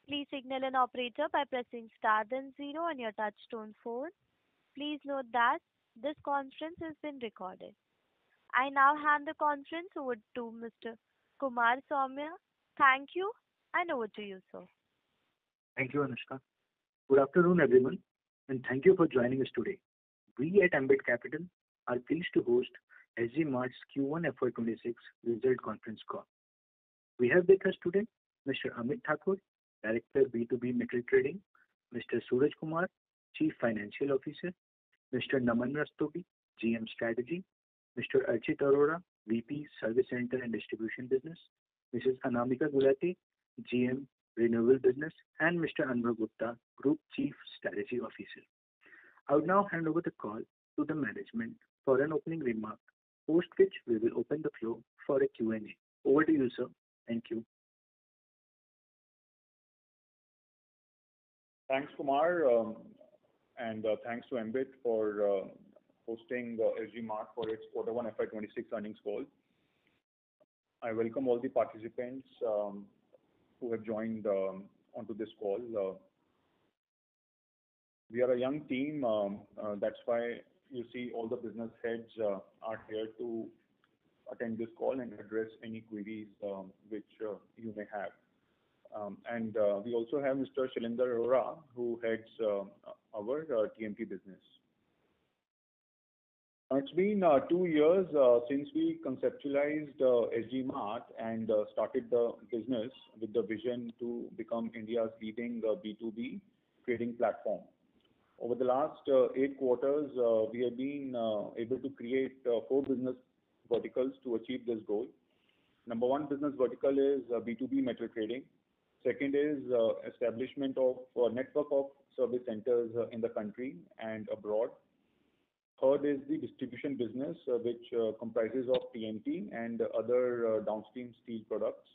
Please signal an operator by pressing star then zero on your touchtone phone. Please note that this conference is being recorded. I now hand the conference over to Mr. Kumar Soumya. Thank you, and over to you, sir. Thank you, Anushka. Good afternoon, everyone, and thank you for joining us today. We at Ambit Capital are pleased to host SG Mart's Q1 FY26 result conference call. We have with us today Mr. Amit Thakur, Director B2B Metal Trading, Mr. Suraj Kumar, Chief Financial Officer, Mr. Naman Rastogi, GM Strategy, Mr. Archit Arora, VP Service Center and Distribution Business, Mrs. Anamika Gulati, GM Renewable Business, and Mr. Anubhav Gupta, Group Chief Strategy Officer. I would now hand over the call to the management for an opening remark, post which we will open the floor for a Q&A. Over to you, sir. Thank you. Thanks, Kumar, and thanks to Ambit for hosting SG Mart for its Q1 FY26 earnings call. I welcome all the participants who have joined onto this call. We are a young team, that's why you see all the business heads are here to attend this call and address any queries which you may have. And we also have Mr. Shailendra Arora, who heads our TMT business. It's been 2 years since we conceptualized SG Mart and started the business with the vision to become India's leading B2B trading platform. Over the last 8 quarters, we have been able to create 4 business verticals to achieve this goal. Number 1 business vertical is B2B metal trading. Second is establishment of a network of service centers in the country and abroad. Third is the distribution business, which comprises of TMT and other downstream steel products.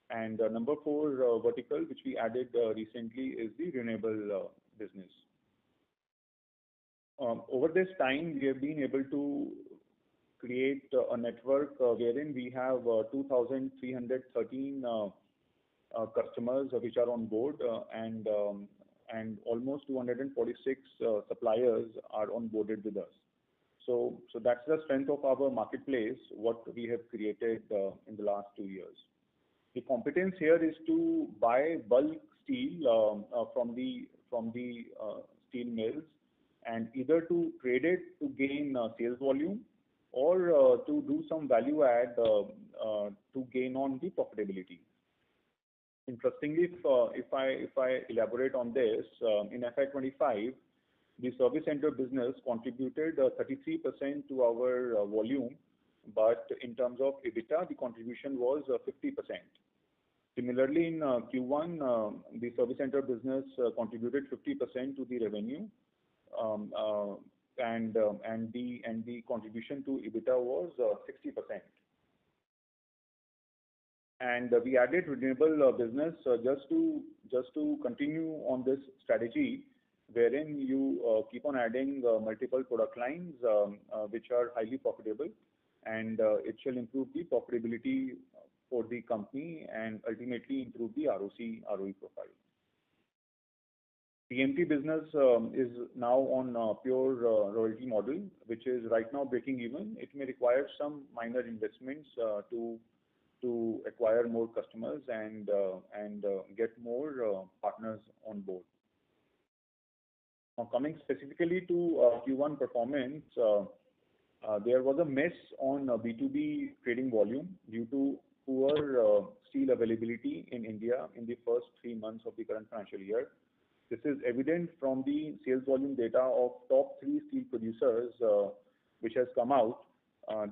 And number 4 vertical, which we added recently, is the renewable business. Over this time, we have been able to create a network wherein we have 2,313 customers which are on board, and almost 246 suppliers are onboarded with us. So that's the strength of our marketplace, what we have created in the last 2 years. The competence here is to buy bulk steel from the steel mills, and either to trade it to gain sales volume, or to do some value add to gain on the profitability. Interestingly, if I elaborate on this, in FY25, the service center business contributed 33% to our volume, but in terms of EBITDA, the contribution was 50%. Similarly, in Q1, the service center business contributed 50% to the revenue, and the contribution to EBITDA was 60%. And we added renewable business just to continue on this strategy, wherein you keep on adding multiple product lines which are highly profitable, and it shall improve the profitability for the company and ultimately improve the ROE profile. TMT business is now on a pure royalty model, which is right now breaking even. It may require some minor investments to acquire more customers and get more partners on board. Now, coming specifically to Q1 performance, there was a miss on B2B trading volume due to poor steel availability in India in the first 3 months of the current financial year. This is evident from the sales volume data of top 3 steel producers, which has come out.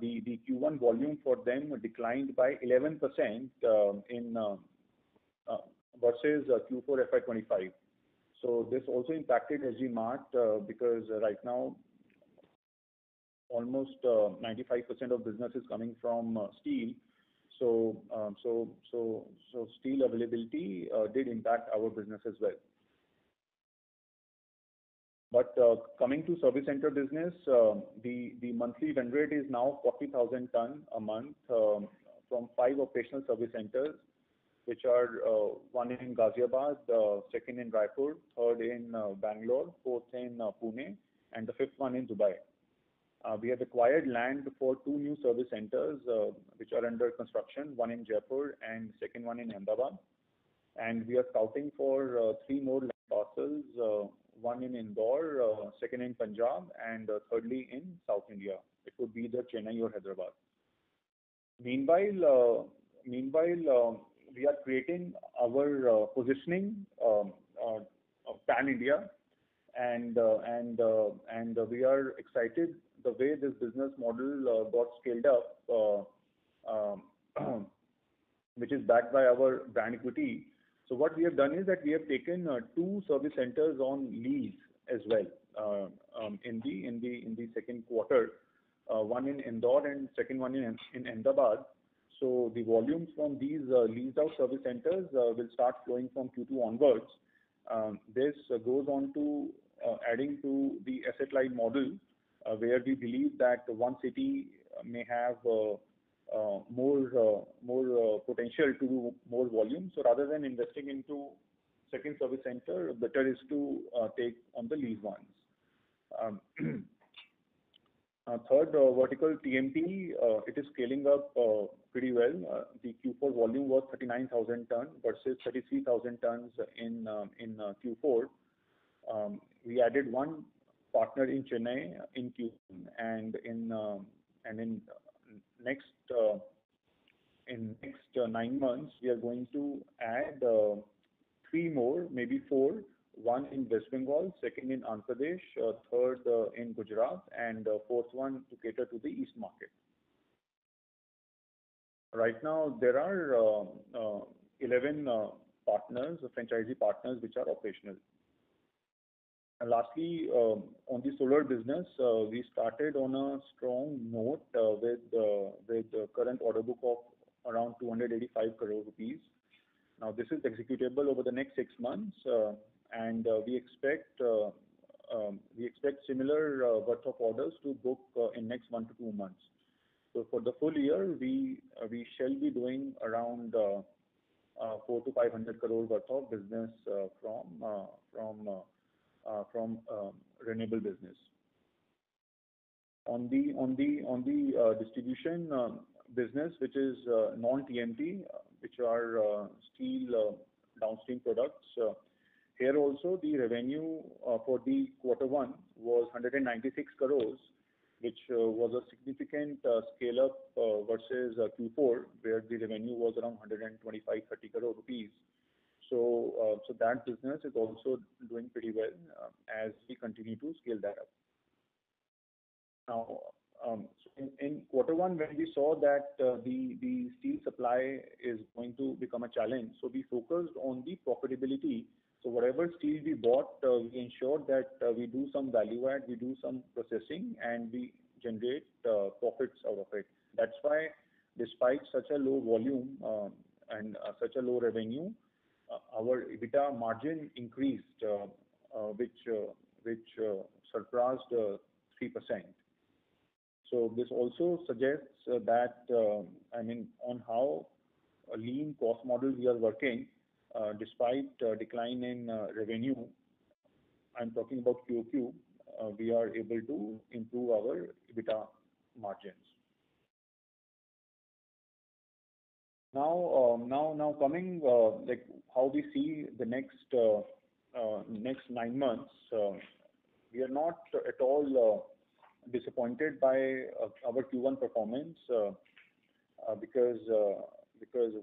The Q1 volume for them declined by 11% versus Q4 FY25. So this also impacted SG Mart because right now almost 95% of business is coming from steel. So steel availability did impact our business as well. But coming to service center business, the monthly run rate is now 40,000 ton a month from 5 operational service centers, which are one in Ghaziabad, second in Raipur, third in Bangalore, fourth in Pune, and the fifth one in Dubai. We have acquired land for two new service centers which are under construction, one in Jaipur and second one in Ahmedabad. And we are scouting for three more land parcels, one in Indore, second in Punjab, and thirdly in South India. It would be either Chennai or Hyderabad. Meanwhile, we are creating our positioning pan India, and we are excited the way this business model got scaled up, which is backed by our brand equity. So what we have done is that we have taken two service centers on lease as well in the second quarter, one in Indore and second one in Ahmedabad. So the volumes from these leased out service centers will start flowing from Q2 onwards. This goes on to adding to the asset light model, where we believe that one city may have more potential to do more volume. So rather than investing into second service center, better is to take on the lease ones. Third vertical, TMT, it is scaling up pretty well. The Q4 volume was 39,000 tons versus 33,000 tons in Q4. We added one partner in Chennai in Q1, and in next 9 months we are going to add three more, maybe four. One in West Bengal, second in Andhra Pradesh, third in Gujarat, and fourth one to cater to the East market. Right now, there are 11 partners, franchisee partners, which are operational. And lastly, on the solar business, we started on a strong note with the current order book of around 285 crore rupees. Now, this is executable over the next 6 months. And we expect similar worth of orders to book in next 1 to 2 months. So for the full year, we shall be doing around 400 to 500 crore worth of business from renewable business. On the distribution business, which is non-TMT, which are steel downstream products. Here also the revenue for the quarter one was 196 crores, which was a significant scale up versus Q4, where the revenue was around 125-30 crore rupees. So that business is also doing pretty well as we continue to scale that up. Now, in quarter one, when we saw that the steel supply is going to become a challenge, so we focused on the profitability. So whatever steel we bought, we ensured that we do some value add, we do some processing, and we generate profits out of it. That's why, despite such a low volume and such a low revenue, our EBITDA margin increased, which surpassed 3%. So this also suggests that on how a lean cost model we are working. Despite decline in revenue, I'm talking about QOQ, we are able to improve our EBITDA margins. Now coming like how we see the next 9 months, we are not at all disappointed by our Q1 performance because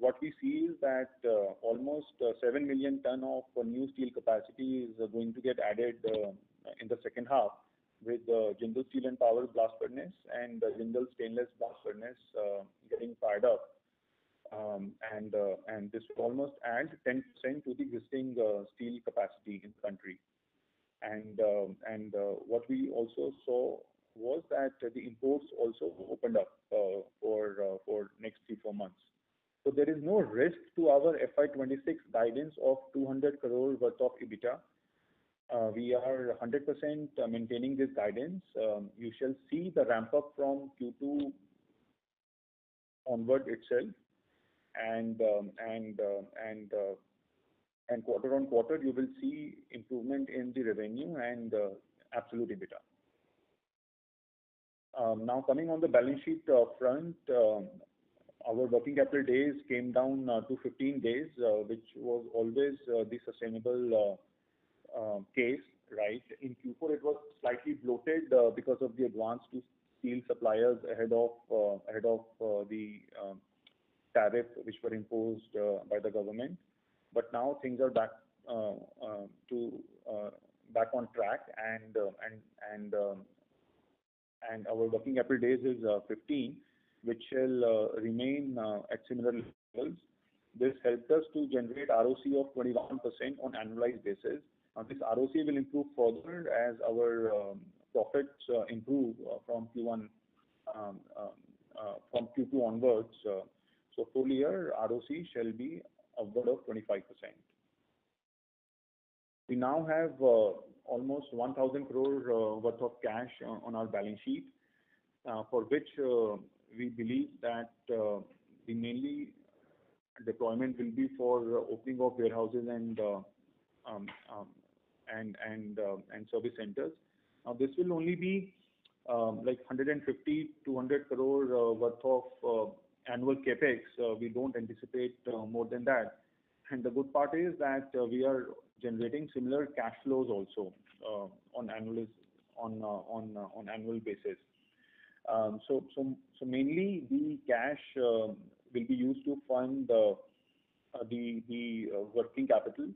what we see is that almost 7 million ton of new steel capacity is going to get added in the second half with Jindal Steel and Power blast furnace and Jindal Stainless blast furnace getting fired up. And this will almost add 10% to the existing steel capacity in the country. And what we also saw was that the imports also opened up for next 3-4 months. So there is no risk to our FY26 guidance of 200 crore worth of EBITDA. We are 100% maintaining this guidance. You shall see the ramp up from Q2 onward itself. and quarter on quarter you will see improvement in the revenue and absolute EBITDA. Now coming on the balance sheet front, our working capital days came down to 15 days, which was always the sustainable case, right? In Q4 it was slightly bloated because of the advance to steel suppliers ahead of the tariff which were imposed by the government. But now things are back on track, and our working capital days is 15, which shall remain at similar levels. This helped us to generate ROC of 21% on annualized basis. This ROC will improve further as our profits improve from Q2 onwards. So full year ROC shall be upward of 25%. We now have almost 1,000 crore worth of cash on our balance sheet, for which we believe that the mainly deployment will be for opening of warehouses and service centers. Now this will only be like 150-200 crore worth of annual capex. We don't anticipate more than that. And the good part is that we are generating similar cash flows also on annual basis. So mainly the cash will be used to fund the working capital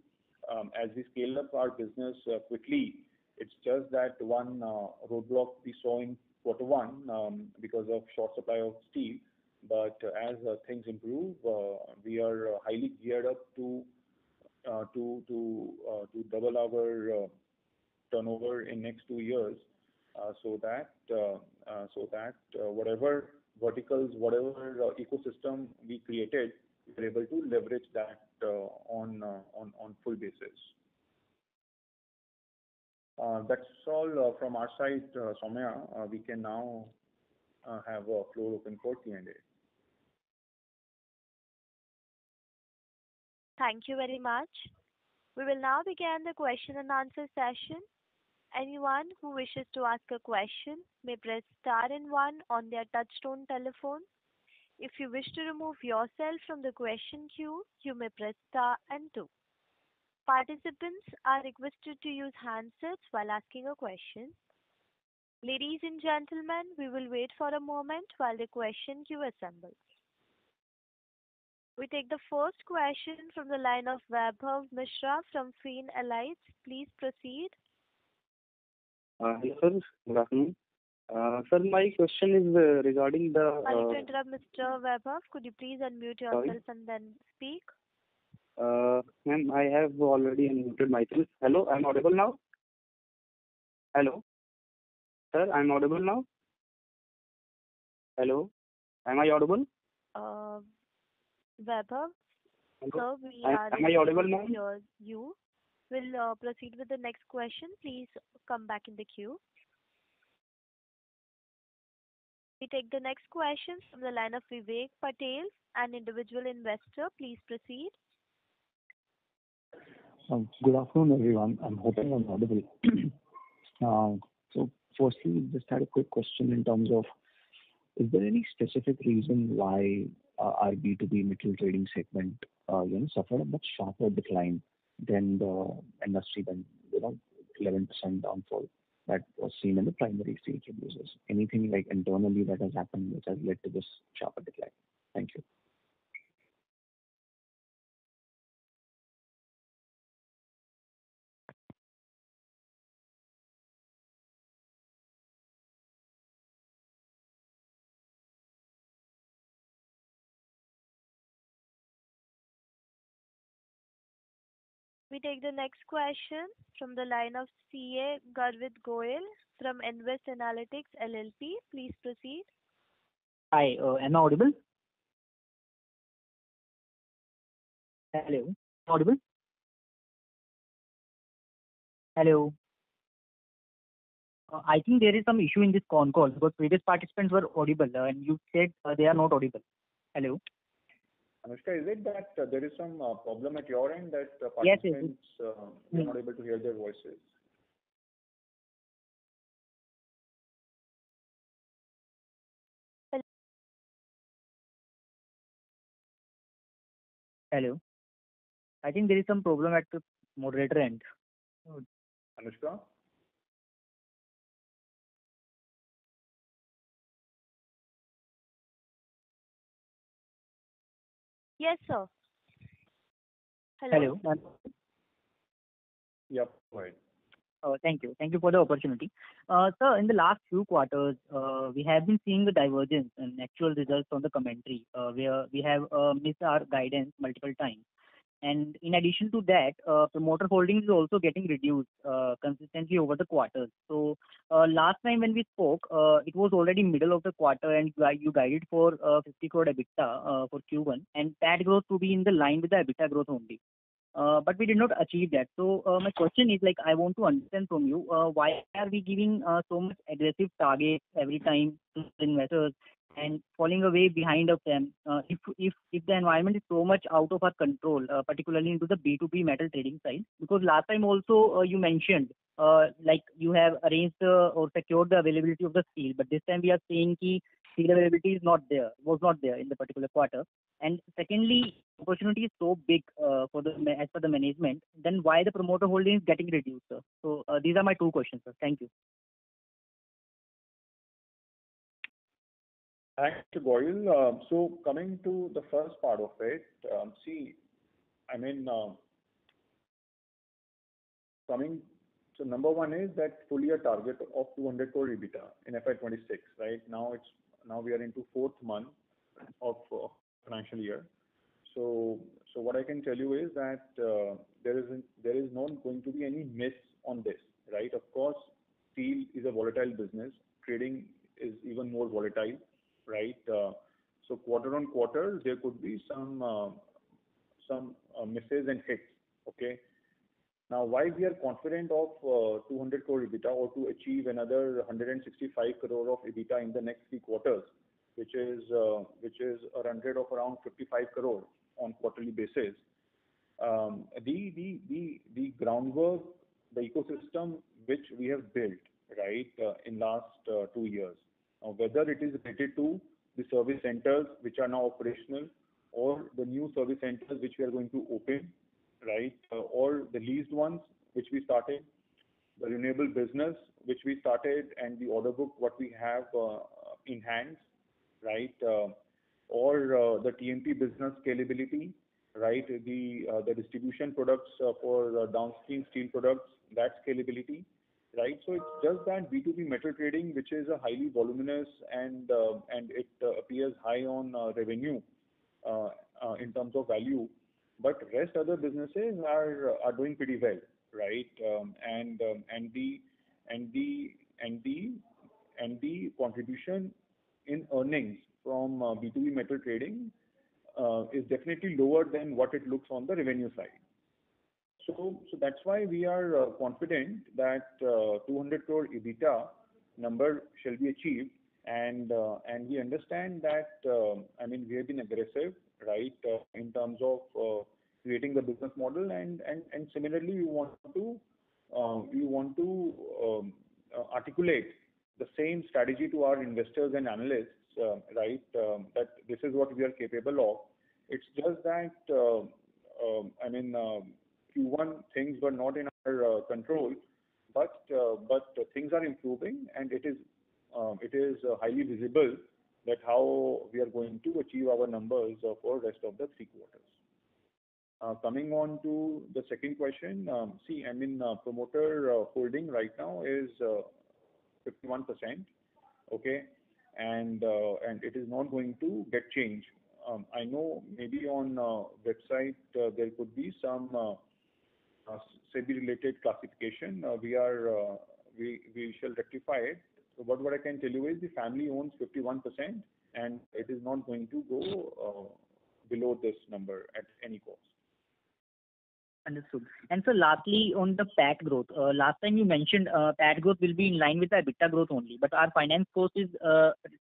as we scale up our business quickly. It's just that one roadblock we saw in Q1 because of short supply of steel. But as things improve, we are highly geared up to double our turnover in next 2 years, so that whatever verticals, whatever ecosystem we created, we're able to leverage that on full basis. That's all from our side, Soumya. We can now have a floor open for Q&A. Thank you very much. We will now begin the question and answer session. Anyone who wishes to ask a question may press star and one on their touchtone telephone. If you wish to remove yourself from the question queue, you may press star and two. Participants are requested to use handsets while asking a question. Ladies and gentlemen, we will wait for a moment while the question queue assembles. We take the first question from the line of Vaibhav Mishra from Feen Allies. Please proceed. Hello, sir. Good afternoon. Sir, my question is regarding the... Sorry to interrupt, Mr. Vaibhav. Could you please unmute yourself Sorry? and then speak? Ma'am, I have already unmuted myself. Hello, I'm audible now? Hello? Sir, I'm audible now? Hello? Am I audible? Vaibhav, sir, we are Am I audible now? hear you. We'll proceed with the next question. Please come back in the queue. We take the next question from the line of Vivek Patel, an individual investor. Please proceed. Good afternoon, everyone. I'm hoping I'm audible. So firstly, just had a quick question in terms of, is there any specific reason why our B2B metal trading segment suffered a much sharper decline than the industry, than 11% downfall that was seen in the primary steel producers? Anything like internally that has happened which has led to this sharper decline? Thank you. We take the next question from the line of CA Garvit Goyal from Invest Analytics LLP. Please proceed. Hi, am I audible? Hello, audible? Hello. I think there is some issue in this Concall because previous participants were audible and you said they are not audible. Hello. Anushka, is it that there is some problem at your end that Yes, participants you're not able to hear their voices? hello. I think there is some problem at the moderator end. Anushka? Yes, sir. Hello. Yep, go ahead. Thank you. Thank you for the opportunity. Sir, in the last few quarters, we have been seeing the divergence in actual results from the commentary, where we have missed our guidance multiple times. And in addition to that, promoter holdings is also getting reduced consistently over the quarters. So last time when we spoke, it was already middle of the quarter, and you guided for 50 crore EBITDA for Q1, and that growth to be in the line with the EBITDA growth only. But we did not achieve that. So my question is, like, I want to understand from you, why are we giving so much aggressive targets every time to the investors and falling away behind of them? If the environment is so much out of our control, particularly into the B2B metal trading side, because last time also you mentioned like you have arranged or secured the availability of the steel, but this time we are saying ki steel availability is not there, was not there in the particular quarter. And secondly, opportunity is so big for the as per the management, then why the promoter holding is getting reduced, sir? So these are my two questions, sir. Thank you. Thanks, Goyal. So coming to the first part of it, see, I mean, so number one is that full year target of 200 crore EBITDA in FY26, right? Now we are into fourth month of financial year. So what I can tell you is that there is not going to be any miss on this, right? Of course, steel is a volatile business. Trading is even more volatile, right? So quarter on quarter, there could be some misses and hits, okay? Now, why we are confident of 200 crore EBITDA or to achieve another 165 crore of EBITDA in the next 3 quarters, which is a run rate of around 55 crore on quarterly basis. The groundwork, the ecosystem which we have built, right, in last 2 years, whether it is related to the service centers which are now operational, or the new service centers which we are going to open, right, or the leased ones which we started, the renewable business which we started, and the order book what we have in hand, right, or the TMP business scalability, right, the distribution products for downstream steel products, that scalability, right? So it's just that B2B metal trading, which is a highly voluminous and it appears high on revenue in terms of value, but rest other businesses are doing pretty well, right? And the contribution in earnings from B2B metal trading is definitely lower than what it looks on the revenue side. So that's why we are confident that 200 crore EBITDA number shall be achieved, and we understand that I mean, we have been aggressive, right, in terms of creating the business model, and similarly we want to articulate the same strategy to our investors and analysts, right, that this is what we are capable of. It's just that I mean, Q1 things were not in our control, but things are improving, and it is highly visible that how we are going to achieve our numbers for rest of the 3 quarters. Coming on to the second question, see, I mean, promoter holding right now is 51%, okay, and it is not going to get changed. I know maybe on website there could be some SEBI-related classification. We shall rectify it. So what I can tell you is the family owns 51%, and it is not going to go below this number at any cost. Understood. And so lastly, on the PAT growth, last time you mentioned PAT growth will be in line with the EBITDA growth only, but our finance cost is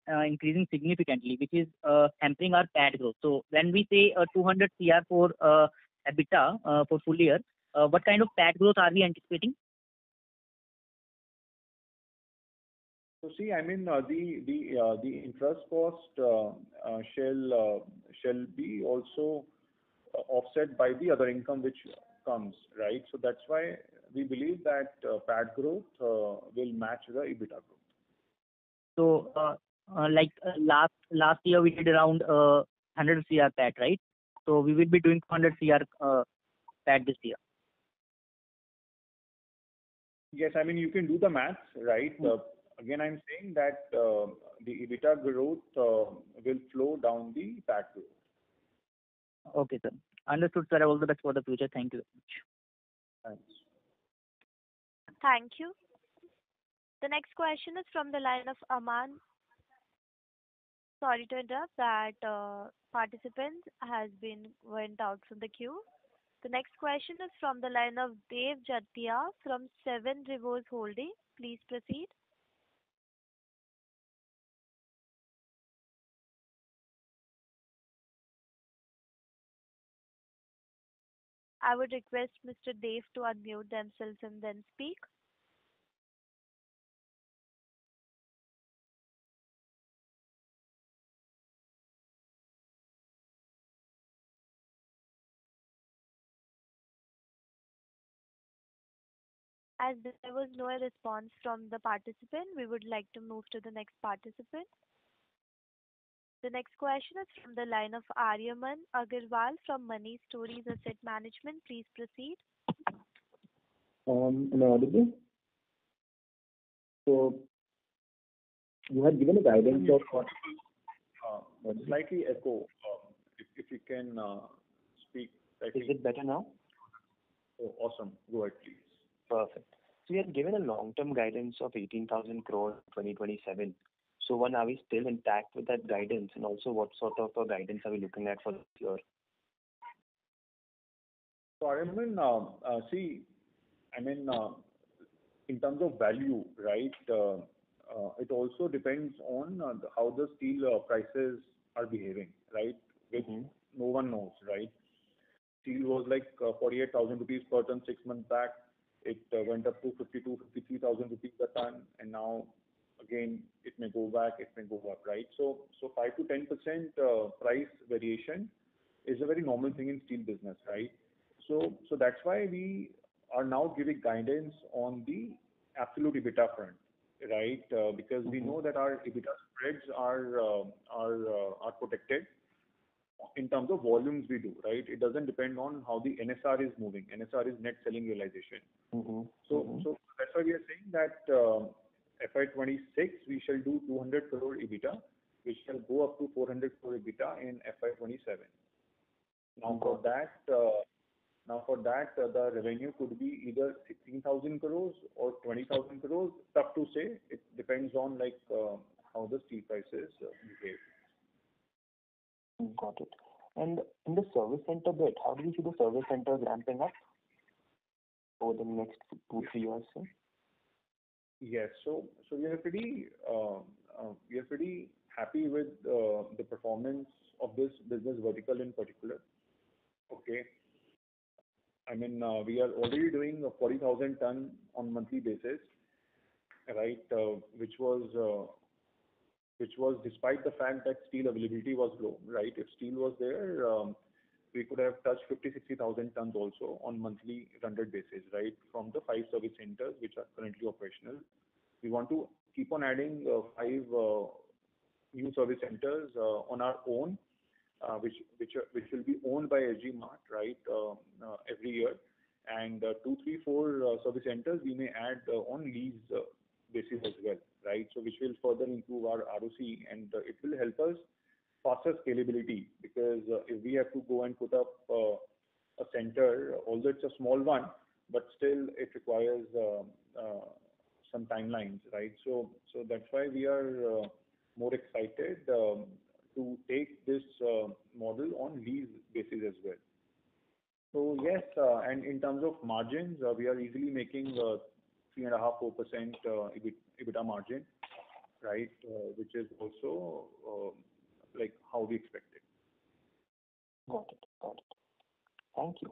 increasing significantly, which is hampering our PAT growth. So when we say 200 CR for EBITDA for full year, what kind of PAT growth are we anticipating? So see, I mean, the interest cost shall be also offset by the other income which comes, right? So that's why we believe that PAT growth will match the EBITDA growth. So last year we did around 100 CR PAT, right? So we will be doing 100 CR PAT this year. Yes, I mean, you can do the maths, right? Again, I'm saying that the EBITDA growth will flow down the PAT growth. Okay, sir. Understood, sir. All the best for the future. Thank you very much. Thanks. Thank you. The next question is from the line of Aman. Sorry to interrupt, that participant went out from the queue. The next question is from the line of Dev Jatia from Seven Rivers Holding. Please proceed. I would request Mr. Dev to unmute themselves and then speak. As there was no response from the participant, we would like to move to the next participant. The next question is from the line of Aryaman Agarwal from Money Stories Asset Management. Please proceed. Am I audible? So you had given a guidance of Slightly echo. If you can speak slightly. Is it better now? Oh, awesome. Go ahead, please. Perfect. So you had given a long-term guidance of 18,000 crore 2027. So one, are we still intact with that guidance, and also what sort of a guidance are we looking at for this year? So Aryaman, see, I mean, in terms of value, right? It also depends on how the steel prices are behaving, right? Which no one knows, right? Steel was like 48,000 rupees per ton 6 months back. It went up to 53,000 rupees per ton, and now again it may go back, it may go up, right? So 5 to 10% price variation is a very normal thing in steel business, right? So that's why we are now giving guidance on the absolute EBITDA front, right? Because we know that our EBITDA spreads are protected in terms of volumes we do, right? It doesn't depend on how the NSR is moving. NSR is net selling realization. So that's why we are saying that FY26 we shall do 200 crore EBITDA, which shall go up to 400 crore EBITDA in FY27. Now for that, the revenue could be either 16,000 crores or 20,000 crores. Tough to say. It depends on how the steel prices behave. Got it. And in the service center bit, how do you see the service centers ramping up over the next 2-3 years, sir? Yes. So we are pretty happy with the performance of this business vertical in particular. Okay. I mean, we are already doing 40,000 ton on monthly basis, right? Which was despite the fact that steel availability was low, right? If steel was there, we could have touched 50,000-60,000 tons also on monthly run rate basis, right? From the 5 service centers which are currently operational. We want to keep on adding 5 new service centers on our own, which will be owned by SG Mart, right? Every year, and 2, 3, 4 service centers we may add on lease basis as well, right? So which will further improve our ROC, and it will help us faster scalability, because if we have to go and put up a center, although it's a small one, but still it requires some timelines, right? So that's why we are more excited to take this model on lease basis as well. So yes, and in terms of margins, we are easily making 3.5-4% EBITDA margin, right? Which is also like how we expected. Got it. Got it. Thank you.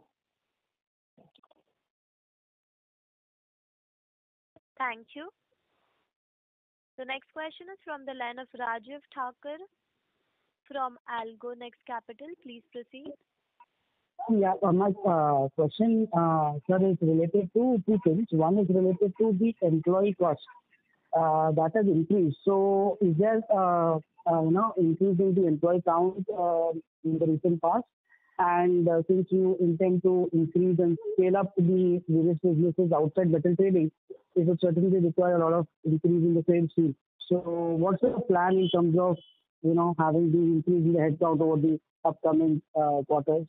Thank you. The next question is from the line of Rajiv Thakur from Algo Next Capital. Please proceed. Yeah, my question, sir, is related to two things. One is related to the employee cost that has increased. So, is there, increase in the employee count in the recent past? And since you intend to increase and scale up the various businesses outside metal trading, it would certainly require a lot of increase in the sales team. So, what's the plan in terms of, having the increase in the headcount over the upcoming quarters?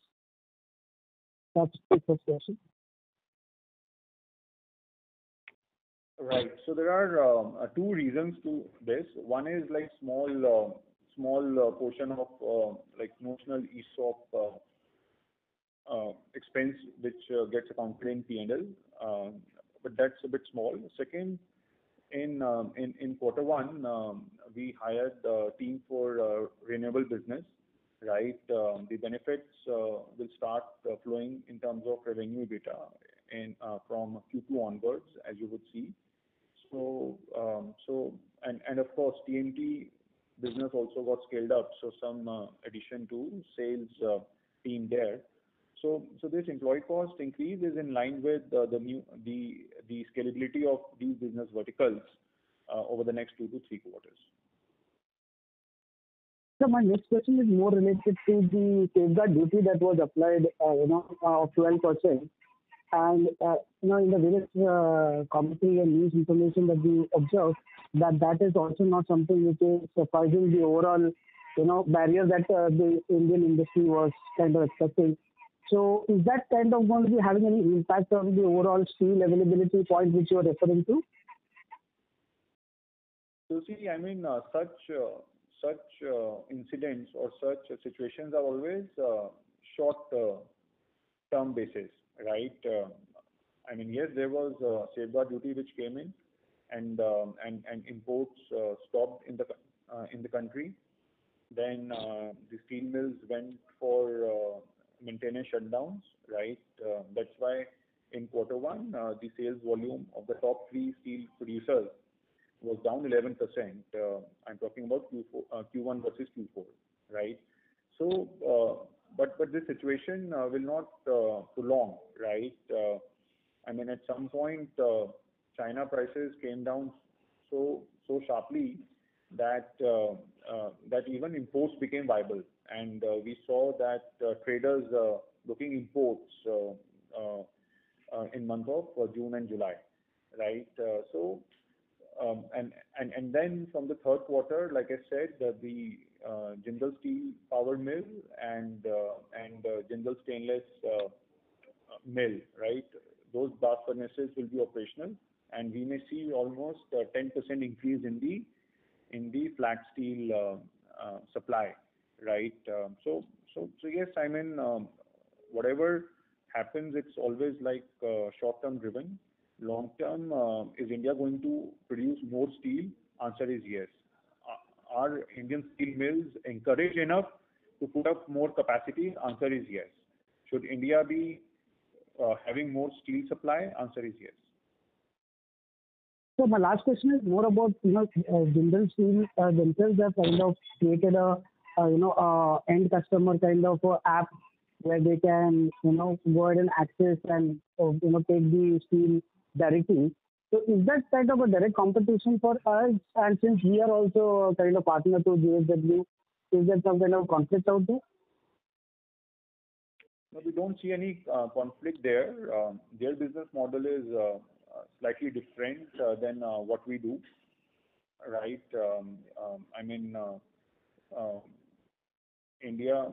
That's the first question. Right. So there are two reasons to this. One is like small portion of like notional ESOP expense which gets accounted in P&L, but that's a bit small. Second, in Q1, we hired a team for renewable business, right? The benefits will start flowing in terms of revenue EBITDA and from Q2 onwards, as you would see. So and of course TMT business also got scaled up, so some addition to sales team there. So this employee cost increase is in line with the scalability of these business verticals over the next 2 to 3 quarters. So my next question is more related to the safeguard duty that was applied, of 12%. And, in the various commentary and news information that we observed, that is also not something which is sufficing the overall, barrier that the Indian industry was kind of expecting. So is that kind of going to be having any impact on the overall steel availability point which you are referring to? So see, I mean, such incidents or such situations are always short-term basis, right? I mean, yes, there was a safeguard duty which came in, and imports stopped in the country. Then the steel mills went for maintenance shutdowns, right? That's why in Q1 the sales volume of the top 3 steel producers was down 11%. I'm talking about Q1 versus Q4, right? So, but this situation will not prolong, right? I mean, at some point, China prices came down so sharply that even imports became viable, and we saw that traders booking imports in month of June and July, right? And then from the third quarter, like I said, the Jindal Steel Power Mill and Jindal Stainless Mill, right? Those blast furnaces will be operational, and we may see almost 10% increase in the flat steel supply, right? So yes, I mean, whatever happens, it's always like short-term driven. Long term, is India going to produce more steel? Answer is yes. Are Indian steel mills encouraged enough to put up more capacity? Answer is yes. Should India be having more steel supply? Answer is yes. So my last question is more about, Jindal Steel themselves have kind of created a, end customer kind of app where they can, go ahead and access and, take the steel directly. So is that kind of a direct competition for us? And since we are also kind of partner to JSW, is there some kind of conflict out there? No, we don't see any conflict there. Their business model is slightly different than what we do, right? I mean, India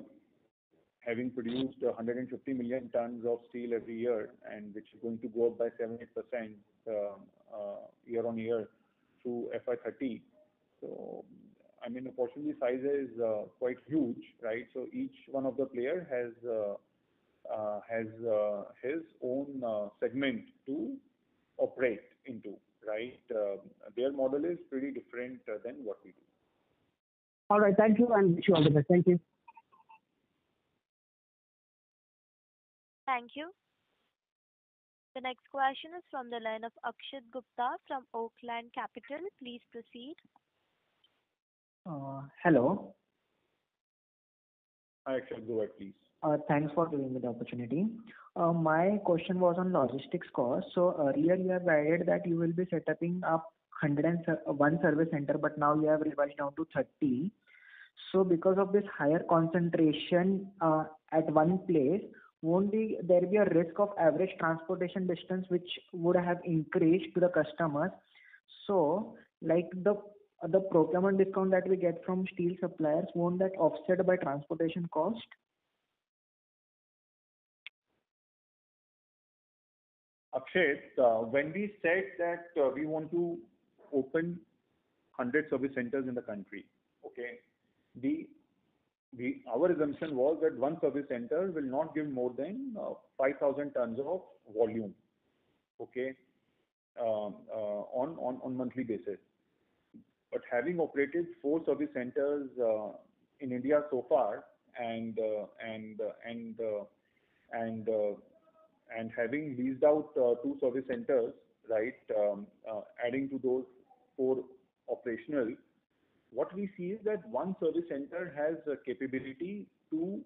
having produced 150 million tons of steel every year, and which is going to go up by 7-8% year on year through FY30. So, I mean, the opportunity size is quite huge, right? So each one of the player has has his own segment to operate into, right? Their model is pretty different than what we do. All right. Thank you, and wish you all the best. Thank you. Thank you. The next question is from the line of Akshit Gupta from Oakland Capital. Please proceed. Hello. Hi, Akshay, go ahead, please. Thanks for giving me the opportunity. My question was on logistics cost. So earlier you have guided that you will be setting up 101 service center, but now you have revised down to 30. So because of this higher concentration at one place, won't there be a risk of average transportation distance which would have increased to the customers? So like the procurement discount that we get from steel suppliers, won't that offset by transportation cost? Akshay, when we said that we want to open 100 service centers in the country, okay, our assumption was that one service center will not give more than 5,000 tons of volume, okay, on monthly basis. But having operated 4 service centers in India so far, and having leased out 2 service centers, right, adding to those 4 operational, what we see is that one service center has a capability to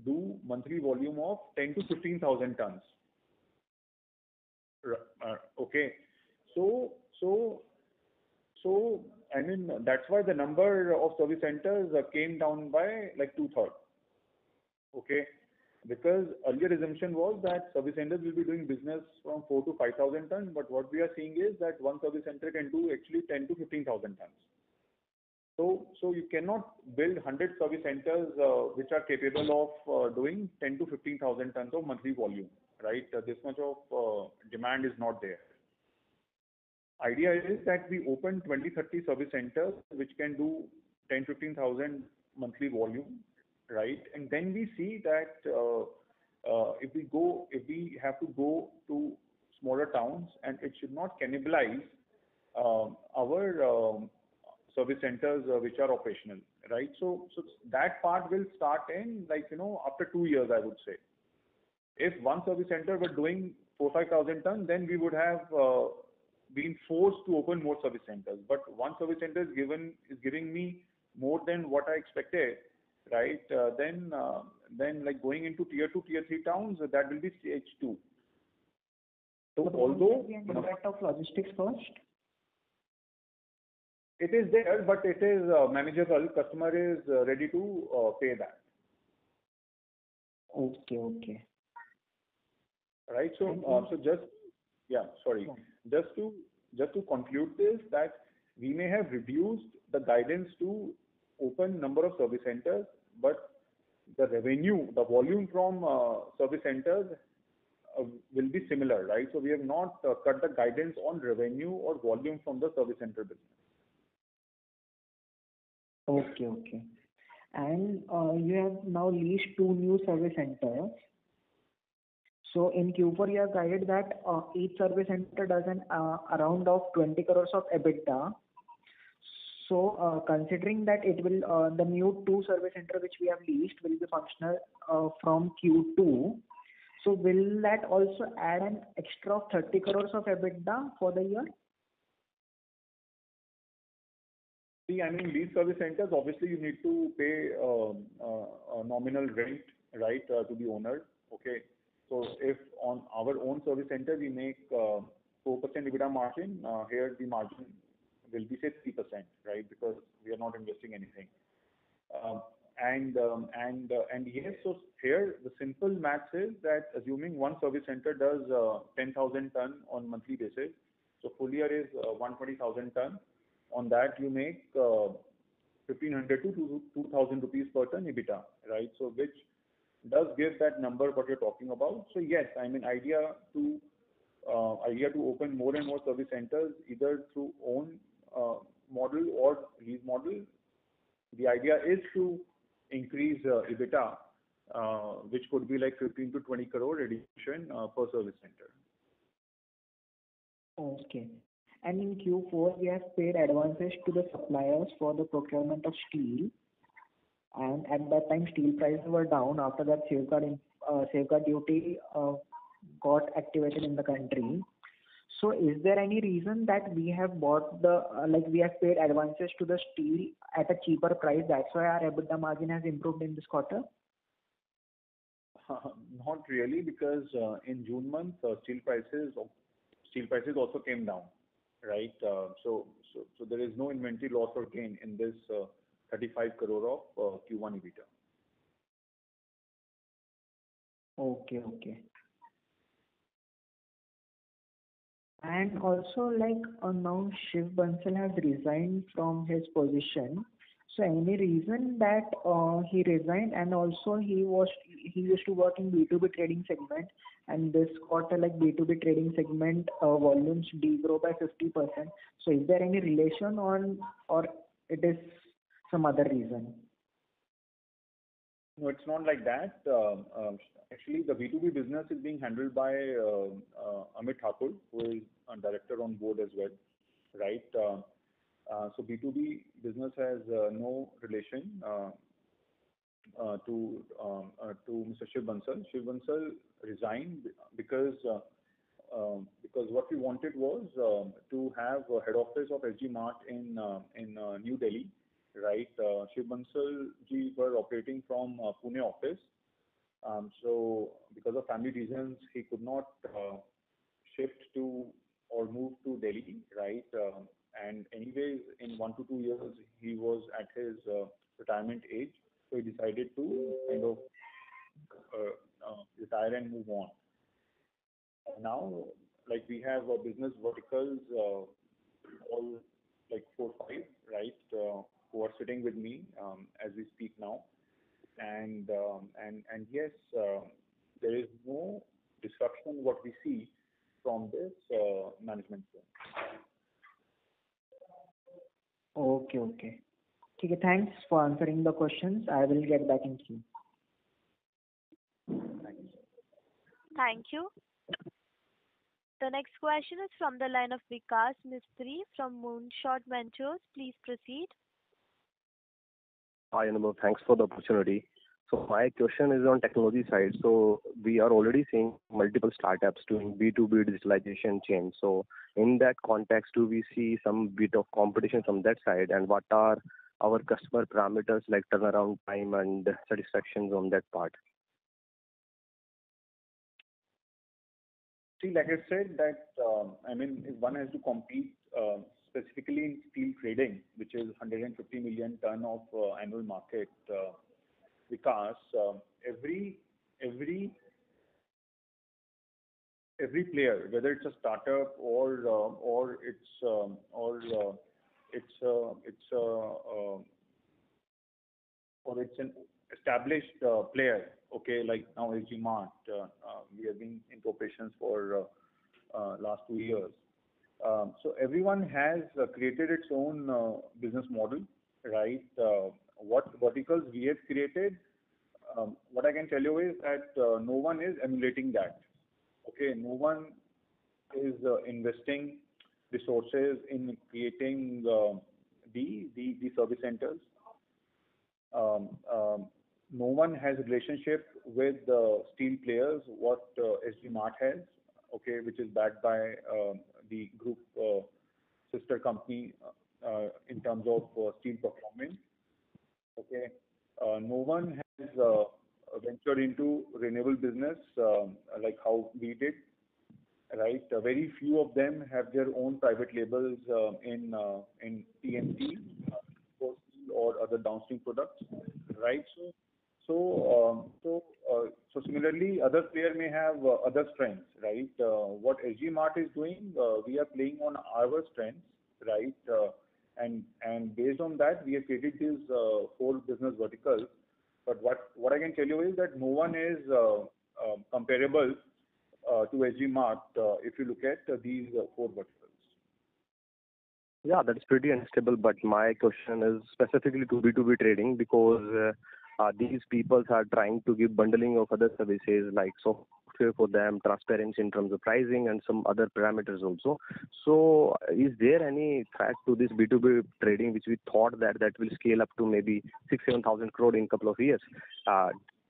do monthly volume of 10 to 15,000 tons. Okay, so I mean that's why the number of service centers came down by like 2/3. Okay, because earlier assumption was that service centers will be doing business from 4 to 5,000 tons, but what we are seeing is that one service center can do actually 10 to 15,000 tons. So you cannot build 100 service centers which are capable of doing 10 to 15,000 tons of monthly volume, right? This much of demand is not there. Idea is that we open 20-30 service centers which can do 10-15,000 monthly volume, right? And then we see that if we have to go to smaller towns, and it should not cannibalize our service centers which are operational, right? So that part will start in after 2 years, I would say. If one service center were doing 4,000-5,000 tons, then we would have been forced to open more service centers. But one service center is giving me more than what I expected, right? Then like going into tier 2, tier 3 towns, that will be stage 2. So although the impact of logistics cost, it is there, but it is manageable. Customer is ready to pay that. Okay. Right. So just to conclude this, that we may have reduced the guidance to open number of service centers, but the revenue, the volume from service centers will be similar, right? So we have not cut the guidance on revenue or volume from the service center business. Okay. And you have now leased 2 new service centers. So in Q4, you have guided that each service center does around of 20 crores of EBITDA. So considering that it will the new 2 service center which we have leased will be functional from Q2. So will that also add an extra of 30 crores of EBITDA for the year? See, I mean, these service centers, obviously you need to pay a nominal rent, right, to the owner. Okay. So if on our own service center we make 4% EBITDA margin, here the margin will be say 3%, right? Because we are not investing anything. And yes, so here the simple maths is that assuming one service center does 10,000 ton on monthly basis, so full year is 120,000 ton. On that you make 1,500 to 2,000 rupees per ton EBITDA, right? So which does give that number what you're talking about. So yes, I mean idea to open more and more service centers either through own model or lease model. The idea is to increase EBITDA, which could be like 15 to 20 crore addition per service center. Okay. And in Q4, we have paid advances to the suppliers for the procurement of steel, and at that time, steel prices were down. After that, safeguard duty got activated in the country. So, is there any reason that we have bought we have paid advances to the steel at a cheaper price? That's why our EBITDA margin has improved in this quarter. Not really, because in June month, steel prices also came down, right? So there is no inventory loss or gain in this 35 crore of Q1 EBITDA. Okay. And also, now Shiv Bansal has resigned from his position. So, any reason that he resigned? And also, he used to work in B2B trading segment, and this quarter, B2B trading segment volumes degrow by 50%. So, is there any relation or it is some other reason? No, it's not like that. Actually, the B2B business is being handled by Amit Thakur, who is a director on board as well, right? So B2B business has no relation to Mr. Shiv Bansal. Shiv Bansal resigned because what we wanted was to have a head office of SG Mart in New Delhi, right? Shiv Bansal ji were operating from Pune office. So because of family reasons, he could not shift to or move to Delhi, right? And anyways, in 1 to 2 years, he was at his retirement age, so he decided to kind of retire and move on. Now, we have business verticals, all 4, 5, right, who are sitting with me as we speak now, and yes, there is no disruption what we see from this management team. Okay. Okay, thanks for answering the questions. I will get back in queue. Thank you. The next question is from the line of Vikas Mistry from Moonshot Ventures. Please proceed. Hi, Anubhav. Thanks for the opportunity. So my question is on technology side. So we are already seeing multiple startups doing B2B digitalization change. So in that context, do we see some bit of competition from that side? And what are our customer parameters like turnaround time and satisfactions on that part? See, like I said, that if one has to compete specifically in steel trading, which is 150 million ton of annual market, because every player, whether it's a startup or it's an established player, okay, like now SG Mart, we have been in operations for last 2 years. So everyone has created its own business model, right? What verticals we have created, what I can tell you is that no one is emulating that. Okay, no one is investing resources in creating the service centers. No one has a relationship with steel players what SG Mart has, okay, which is backed by the group sister company in terms of steel procurement. Okay, no one has ventured into renewable business like how we did, right? Very few of them have their own private labels in TMT or other downstream products, right? So similarly, other player may have other strengths, right? What SG Mart is doing, we are playing on our strengths, right? And based on that, we have created these 4 business verticals. But what I can tell you is that no one is comparable to SG Mart if you look at these 4 verticals. Yeah, that's pretty unstable. But my question is specifically to B2B trading because these people are trying to give bundling of other services like software for them, transparency in terms of pricing, and some other parameters also. So, is there any threat to this B2B trading, which we thought that will scale up to maybe 6,000-7,000 crore in a couple of years?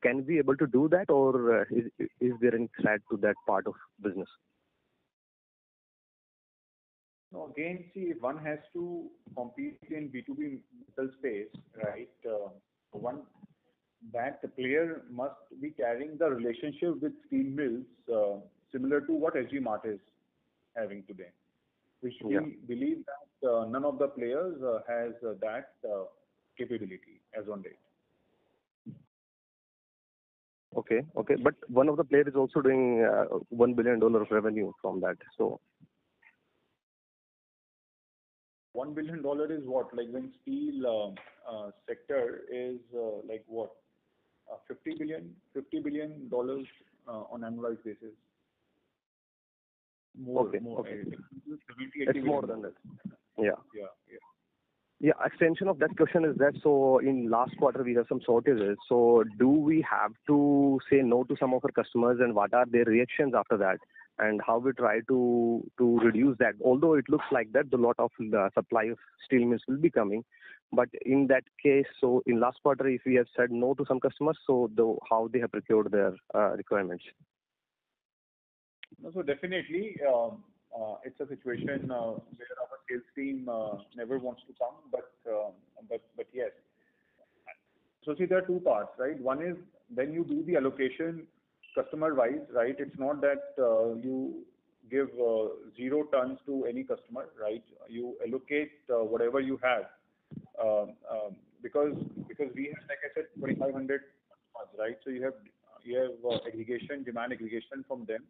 Can we able to do that, or is there any threat to that part of business? No, again, see, if one has to compete in B2B metal space, right? One that the player must be carrying the relationship with steel mills similar to what SG Mart is having today, which we believe that none of the players has that capability as on date. Okay. But one of the players is also doing $1 billion of revenue from that. So $1 billion is what? Like when steel sector is like what? $50 billion on annualized basis. More. Okay. 70, It's more than that. Yeah. Yeah. Yeah, extension of that question is that, so in last quarter we have some shortages. So do we have to say no to some of our customers, and what are their reactions after that? And how we try to reduce that? Although it looks like that the lot of the supply of steel mills will be coming, but in that case, so in last quarter, if we have said no to some customers, so how they have procured their requirements? No, so definitely, it's a situation where our sales team never wants to come, but yes. So see, there are two parts, right? One is when you do the allocation customer-wise, right? It's not that you give 0 tons to any customer, right? You allocate whatever you have, because we have, like I said, 2,500 customers, right? So you have aggregation, demand aggregation from them.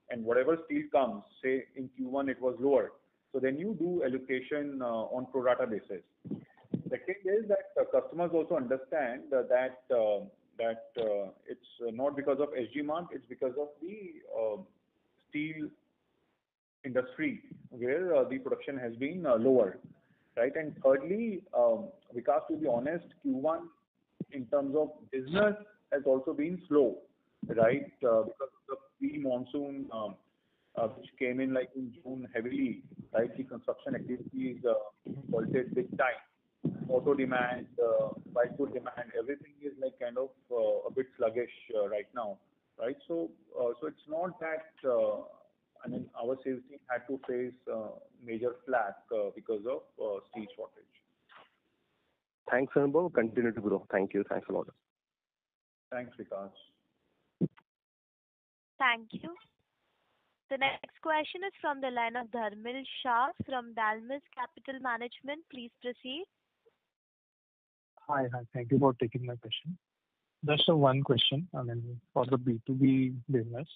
And whatever steel comes, say in Q1 it was lower, so then you do allocation on pro rata basis. Second is that customers also understand that it's not because of SG Mart, it's because of the steel industry where the production has been lower, right? And thirdly, Vikas, to be honest, Q1 in terms of business has also been slow, right? Because of the pre-monsoon which came in like in June heavily, right? The construction activities halted big time. Auto demand, white good demand, everything is like kind of a bit sluggish right now, right? So it's not that I mean our sales team had to face major flack because of steel shortage. Thanks, Anubhav. Continue to grow. Thank you. Thanks a lot. Thanks, Vikas. Thank you. The next question is from the line of Dharmil Shah from Dalmus Capital Management. Please proceed. Hi. Thank you for taking my question. Just one question. I mean, for the B2B business,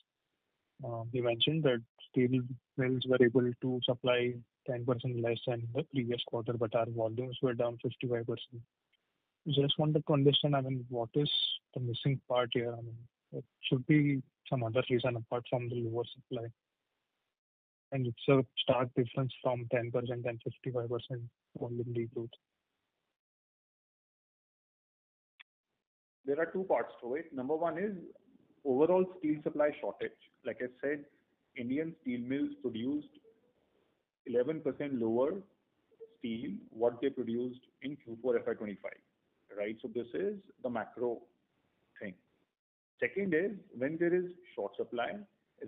you mentioned that steel mills were able to supply 10% less than the previous quarter, but our volumes were down 55%. Just wanted to understand, I mean, what is the missing part here? I mean, it should be some other reason apart from the lower supply. And it's a stark difference from 10% and 55% volume degrowth. There are two parts to it. Number one is overall steel supply shortage. Like I said, Indian steel mills produced 11% lower steel what they produced in Q4 FY25, right? So this is the macro thing. Second is when there is short supply,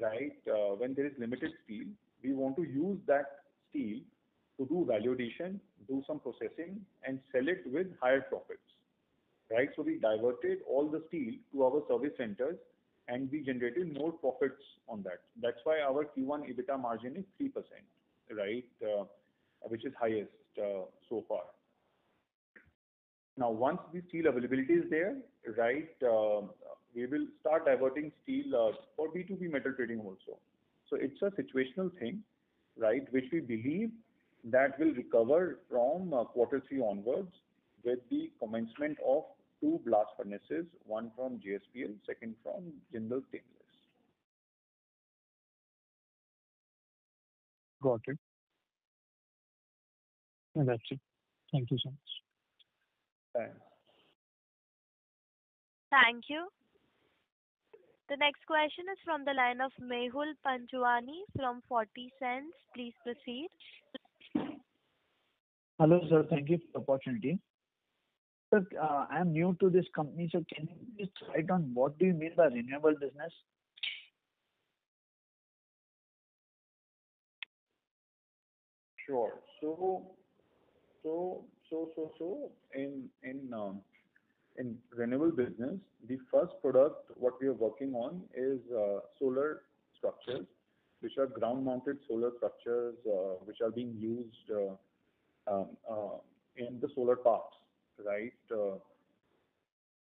right? When there is limited steel, we want to use that steel to do value addition, do some processing, and sell it with higher profits, right? So we diverted all the steel to our service centers, and we generated more profits on that. That's why our Q1 EBITDA margin is 3%, right? Which is highest so far. Now, once the steel availability is there, right, we will start diverting steel for B2B metal trading also. So it's a situational thing, right, which we believe that will recover from Q3 onwards with the commencement of 2 blast furnaces, one from JSPL, second from Jindal Stainless. Got it. And that's it. Thank you so much. Thanks. Thank you. The next question is from the line of Mehul Panjwani from 40 Cents. Please proceed. Hello, sir. Thank you for the opportunity. Sir, I am new to this company, so can you please write on what do you mean by renewable business? Sure. In renewable business, the first product what we are working on is solar structures, which are ground-mounted solar structures, which are being used in the solar parks, right? So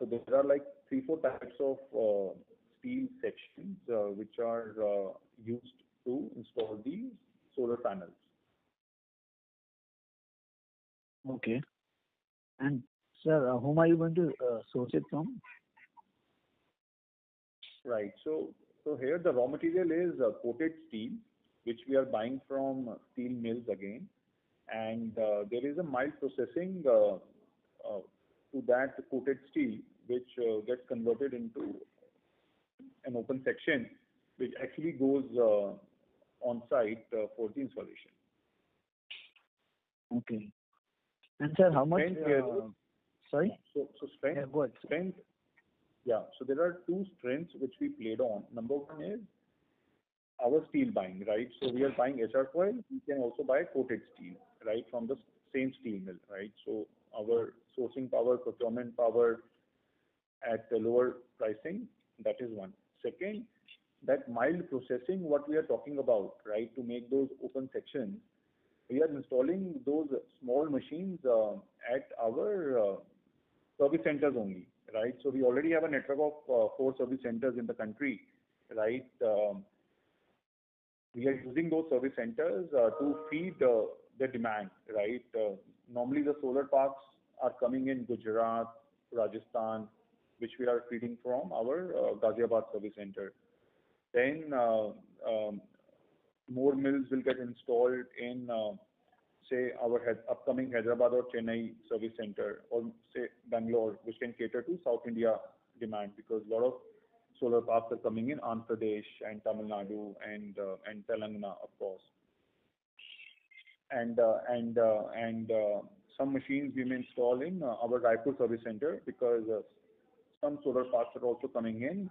there are like 3, 4 types of steel sections which are used to install the solar panels. Okay. And sir, whom are you going to source it from? Right. So here the raw material is coated steel, which we are buying from steel mills again, and there is a mild processing to that coated steel, which gets converted into an open section, which actually goes on site for the installation. Okay. And sir, how much? Sorry? So strength. Yeah, go ahead. Strength. Yeah. So there are 2 strengths which we played on. Number one is our steel buying, right? So we are buying HR coil. We can also buy coated steel, right, from the same steel mill, right? So our sourcing power, procurement power at a lower pricing, that is one. Second, that mild processing, what we are talking about, right, to make those open sections, we are installing those small machines at our service centers only, right? So we already have a network of 4 service centers in the country, right? We are using those service centers to feed the demand, right? Normally the solar parks are coming in Gujarat, Rajasthan, which we are feeding from our Ghaziabad service center. Then more mills will get installed in, say, our upcoming Hyderabad or Chennai service center, or say Bangalore, which can cater to South India demand, because a lot of solar parks are coming in Andhra Pradesh and Tamil Nadu and Telangana, of course. And some machines we may install in our Raipur service center, because some solar parks are also coming in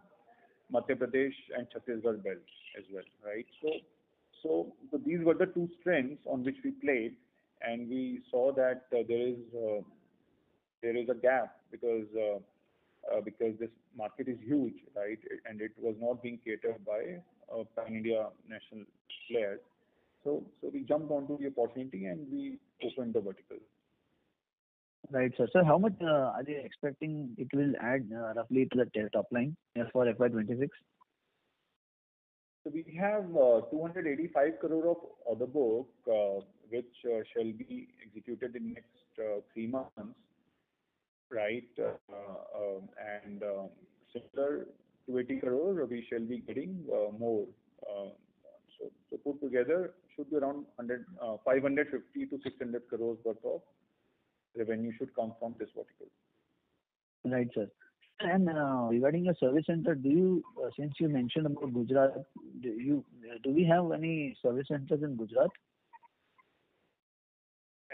Madhya Pradesh and Chhattisgarh belt as well, right? So these were the 2 strengths on which we played, and we saw that there is a gap, because this market is huge, right? And it was not being catered by pan-India national players. So we jumped onto the opportunity and we opened the vertical. Right, sir. So how much are they expecting it will add roughly to the top line for FY26? So we have 285 crore of order book, which shall be executed in next 3 months, right? And similar 280 crore, we shall be getting more. So put together should be around 550 to 600 crores worth of revenue should come from this vertical. Right, sir. And regarding your service center, do you, since you mentioned about Gujarat, do we have any service centers in Gujarat?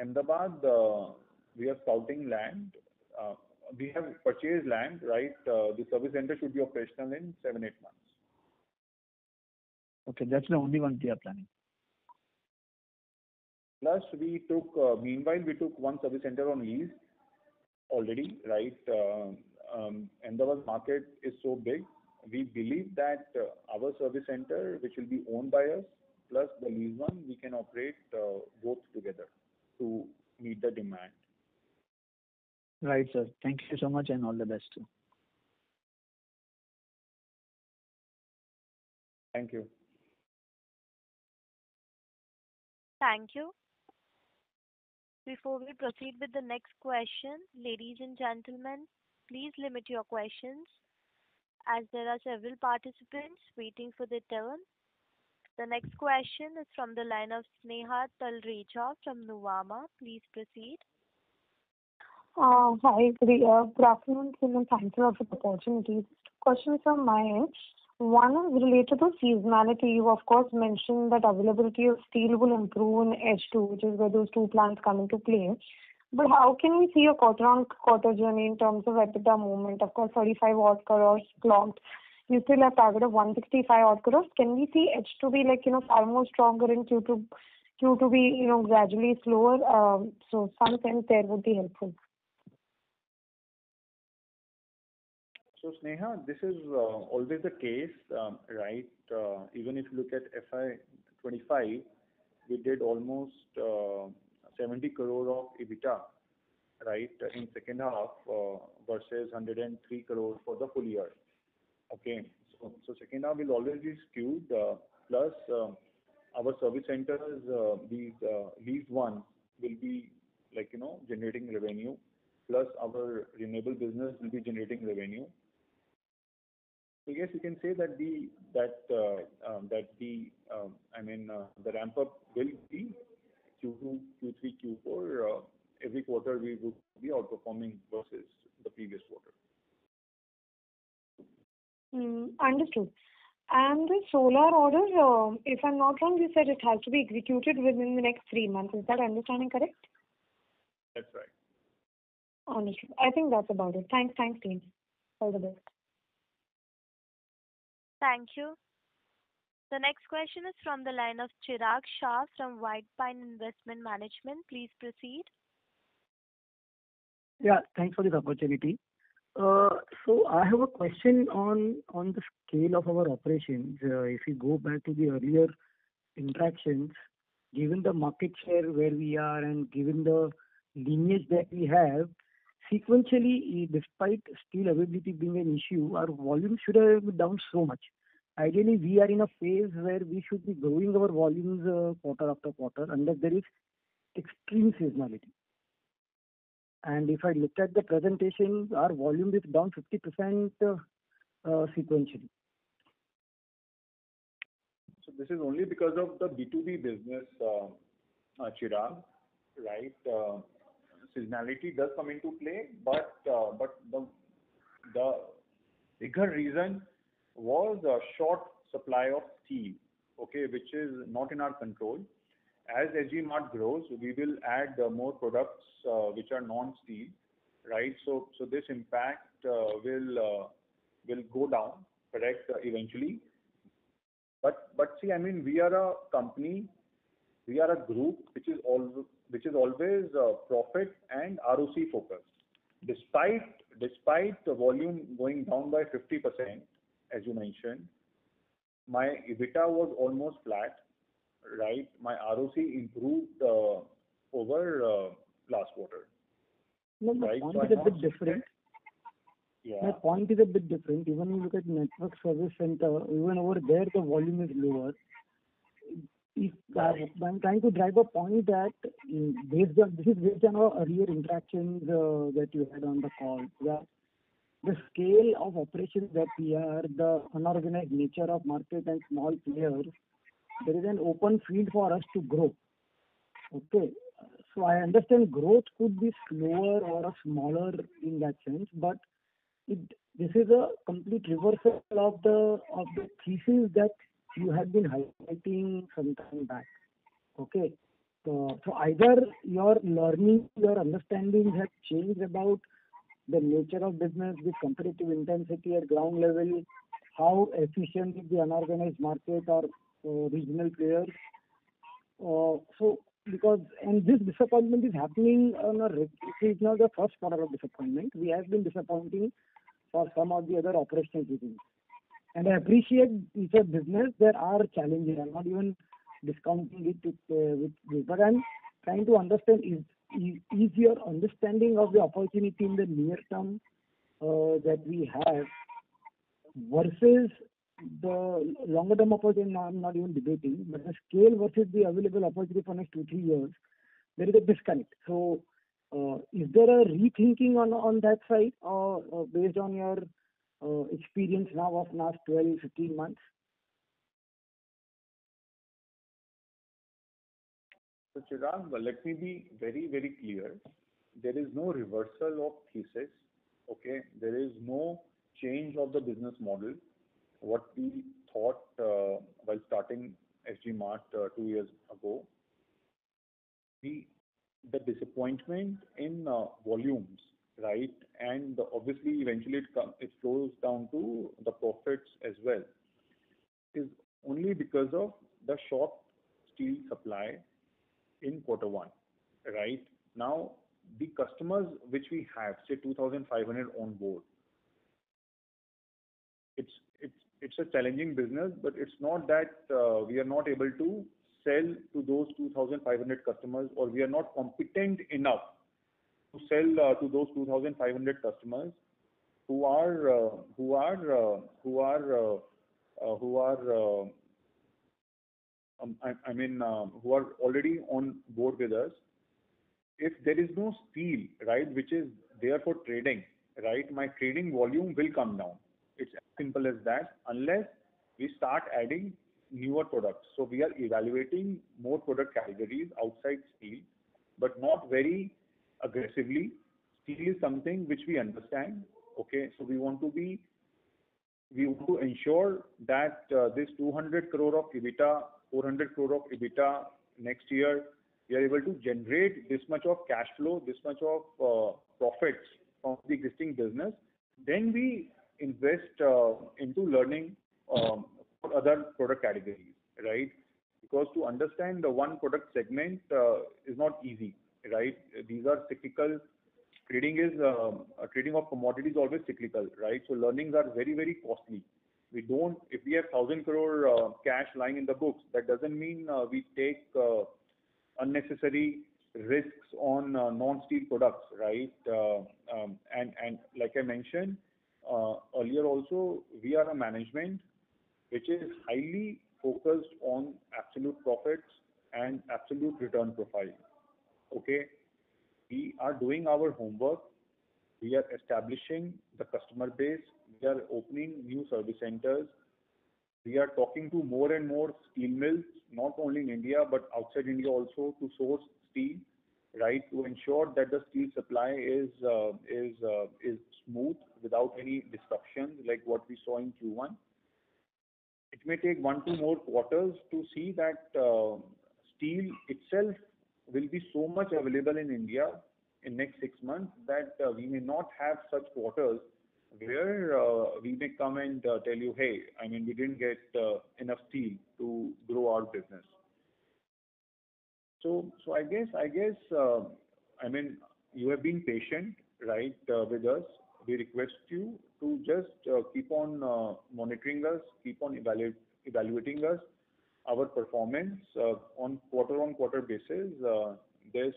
Ahmedabad, we are scouting land. We have purchased land, right? The service center should be operational in 7, 8 months. Okay, that's the only one we are planning. Plus, meanwhile, we took one service center on lease already, right? Ahmedabad market is so big. We believe that our service center, which will be owned by us, plus the lease one, we can operate both together to meet the demand. Right, sir. Thank you so much and all the best. Thank you. Thank you. Before we proceed with the next question, ladies and gentlemen, please limit your questions as there are several participants waiting for their turn. The next question is from the line of Sneha Talreja from Nuvama. Please proceed. Hi, good afternoon, team, and thank you all for the opportunity. Questions from my end. One is related to seasonality. You, of course, mentioned that availability of steel will improve in H2, which is where those two plants come into play. But how can we see a quarter-on-quarter journey in terms of EBITDA movement? Of course, 35 odd crores clocked. You still have target of 165 odd crores. Can we see H2 be like, far more stronger in Q2 be, gradually slower? So some sense there would be helpful. So Sneha, this is always the case, right? Even if you look at FY25, we did almost 70 crore of EBITDA, right, in second half versus 103 crore for the full year. Okay, so second half will always be skewed. Plus, our service centers, these leased ones, will be generating revenue. Plus, our renewable business will be generating revenue. So yes, you can say that the ramp up will be Q2, Q3, Q4. Every quarter we would be outperforming versus the previous quarter. Understood. And the solar order, if I'm not wrong, you said it has to be executed within the next 3 months. Is that understanding correct? That's right. Understood. I think that's about it. Thanks, team. All the best. Thank you. The next question is from the line of Chirag Shah from White Pine Investment Management. Please proceed. Yeah, thanks for this opportunity. So I have a question on the scale of our operations. If you go back to the earlier interactions, given the market share where we are and given the lineage that we have, sequentially, despite steel availability being an issue, our volume should have been down so much. Ideally, we are in a phase where we should be growing our volumes quarter after quarter unless there is extreme seasonality. And if I look at the presentation, our volume is down 50% sequentially. So this is only because of the B2B business, Chirag, right? Seasonality does come into play, but the bigger reason was a short supply of steel, okay, which is not in our control. As SG Mart grows, we will add more products which are non-steel, right? So this impact will go down, correct, eventually. But see, I mean, we are a company, we are a group which is always profit and ROC focused. Despite the volume going down by 50%, as you mentioned, my EBITDA was almost flat, right? My ROC improved over last quarter. No, my right? point is a bit different. Yeah. My point is a bit different. Even when you look at network service center, even over there the volume is lower. I'm trying to drive a point that this is based on our earlier interactions that you had on the call. That the scale of operations that we are, the unorganized nature of market and small players, there is an open field for us to grow. Okay. So I understand growth could be slower or smaller in that sense, but this is a complete reversal of the thesis that you have been highlighting some time back. Okay. So either your learning, your understanding has changed about the nature of business, the competitive intensity at ground level, how efficient is the unorganized market or regional players. And this disappointment is happening it's not the first quarter of disappointment. We have been disappointing for some of the other operational reasons. And I appreciate it's a business, there are challenges. I'm not even discounting it with this, but I'm trying to understand is your understanding of the opportunity in the near term that we have versus the longer term opportunity. I'm not even debating, but the scale versus the available opportunity for next 2-3 years, there is a disconnect. So is there a rethinking on that side or based on your experience now of last 12-15 months? So Chirag, let me be very, very clear, there is no reversal of thesis. Okay, there is no change of the business model. What we thought while starting SG Mart 2 years ago, the disappointment in volumes, right? And obviously, eventually it flows down to the profits as well, is only because of the short steel supply in Q1, right? Now, the customers which we have, say 2,500 on board, it's it's a challenging business, but it's not that we are not able to sell to those 2,500 customers, or we are not competent enough to sell to those 2,500 customers who are who are already on board with us. If there is no steel, right, which is there for trading, right, my trading volume will come down. It's as simple as that, unless we start adding newer products. So we are evaluating more product categories outside steel, but not very aggressively. Steel is something which we understand. Okay, so we want to ensure that this 200 crore of EBITDA, 400 crore of EBITDA next year, we are able to generate this much of cash flow, this much of profits from the existing business. Then we invest into learning for other product categories, right? Because to understand the one product segment is not easy, right? These are cyclical. Trading of commodities is always cyclical, right? So learnings are very, very costly. If we have 1,000 crore cash lying in the books, that doesn't mean we take unnecessary risks on non-steel products, right? And like I mentioned earlier also, we are a management which is highly focused on absolute profits and absolute return profile. Okay, we are doing our homework. We are establishing the customer base. We are opening new service centers. We are talking to more and more steel mills, not only in India but outside India also, to source steel, right? To ensure that the steel supply is smooth without any disruptions like what we saw in Q1. It may take 1-2 more quarters to see that steel itself will be so much available in India in next 6 months that we may not have such quarters where we may come and tell you, hey, I mean, we didn't get enough steel to grow our business. So I guess I mean, you have been patient, right, with us. We request you to just keep on monitoring us, keep on evaluating us, our performance on quarter basis. This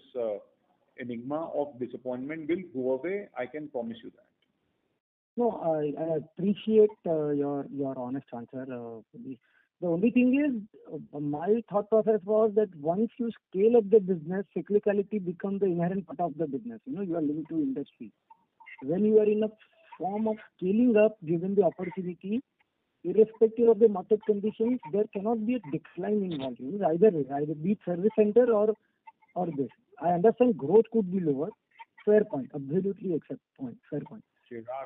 enigma of disappointment will go away. I can promise you that. No, I appreciate your honest answer. The only thing is, my thought process was that once you scale up the business, cyclicality becomes the inherent part of the business. You know, you are linked to industry. When you are in a form of scaling up, given the opportunity, irrespective of the market conditions, there cannot be a decline in volumes, either be it service center or this. I understand growth could be lower. Fair point. Absolutely accept point. Fair point.